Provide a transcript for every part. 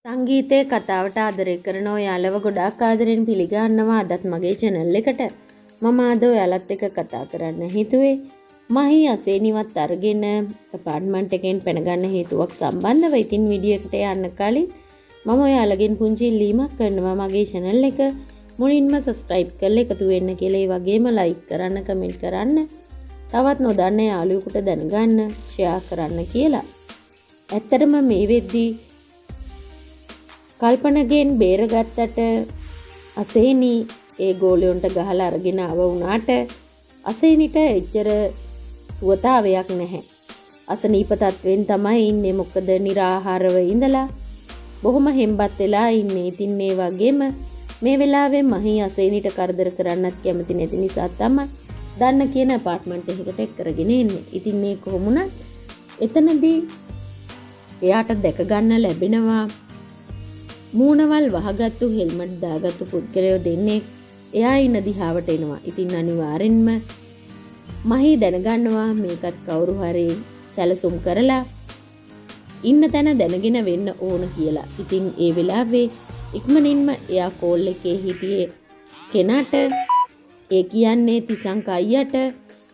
සංගීතයේ කතාවට ආදරය කරන ඔයාලව ගොඩාක් ආදරෙන් පිළිගන්නවා අදත් මගේ channel එකට. මම අද ඔයාලත් එක්ක කතා කරන්න හිතුවේ මහී අසේනිවත් අරගෙන අපාර්ට්මන්ට් එකෙන් පැන ගන්න හේතුවක් සම්බන්ධව. ඉතින් වීඩියෝ එකට යන්න කලින් මම ඔයාලගෙන් පුංචි ඉල්ලීමක් කරනවා මගේ channel එක මුලින්ම subscribe කරලා එකතු වෙන්න කියලා. ඒ වගේම like කරන්න, comment කරන්න, තවත් නොදන්න යාළුවෙකුට දැනගන්න share කරන්න කියලා. ඇත්තටම මේ වෙද්දී කල්පනගෙන් බේරගත්තට අසේනි ඒ ගෝලයන්ට ගහලා අරගෙන ආව වුණාට අසේනිට එච්චර සුවතාවයක් නැහැ. අසනීප තත්වෙන් තමයි ඉන්නේ. මොකද निराහාරව ඉඳලා බොහොම හෙම්බත් වෙලා ඉන්නේ. ඉතින් ඒ වගේම මේ වෙලාවේ මහී අසේනිට කරදර කරන්නත් කැමති නැති නිසා තමයි දන්න කියන අපාර්ට්මන්ට් එකකට එක් කරගෙන ඉන්නේ. ඉතින් මේ කොහොමුණත් එතනදී එයාට දැක ගන්න ලැබෙනවා මූණවල් වහගත්තු හෙල්මට් දාගත්තු පුද්ගලයෝ දෙන්නේ එයා ඉන්න දිහාවට එනවා. ඉතින් අනිවාර්යෙන්ම මහී දැනගන්නවා මේකත් කවුරු හරි සැලසුම් කරලා ඉන්න තැන දැනගෙන වෙන්න ඕන කියලා. ඉතින් ඒ වෙලාවේ ඉක්මනින්ම එයා කෝල් එකේ හිටියේ කෙනාට ඒ කියන්නේ තිසංක අයියට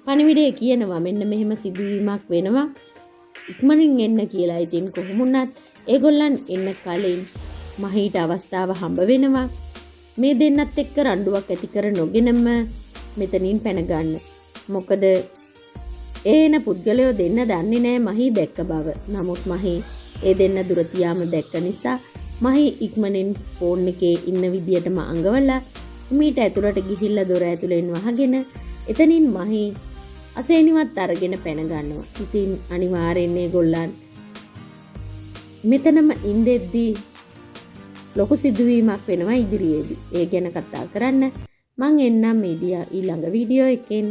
පණිවිඩය කියනවා මෙන්න මෙහෙම සිදුවීමක් වෙනවා ඉක්මනින් එන්න කියලා. ඉතින් කොහොමුණත් ඒගොල්ලන් එන්න කලින් මහීට අවස්ථාව හම්බ වෙනවා මේ දෙන්නත් එක්ක රණ්ඩුවක් ඇති කර නොගෙනම මෙතනින් පැන ගන්න. මොකද ඒන පුද්ගලයෝ දෙන්න දන්නේ නැහැ මහී දැක්ක බව. නමුත් මහී ඒ දෙන්න දුර තියාම දැක්ක නිසා මහී ඉක්මනින් ෆෝන් එකේ ඉන්න විදියටම අඟවලා මීට ඇතුළට ගිහිල්ලා දොර ඇතුලෙන් වහගෙන එතනින් මහී අසේනිවත් අරගෙන පැන ගන්නවා. ඉතින් අනිවාර්යෙන් ඒගොල්ලන් මෙතනම ඉඳෙද්දී ලොකු සිදුවීමක් වෙනවා ඉදිරියේදී. ඒ ගැන කතා කරන්න මං එන්නම් ඊළඟ වීඩියෝ එකෙන්.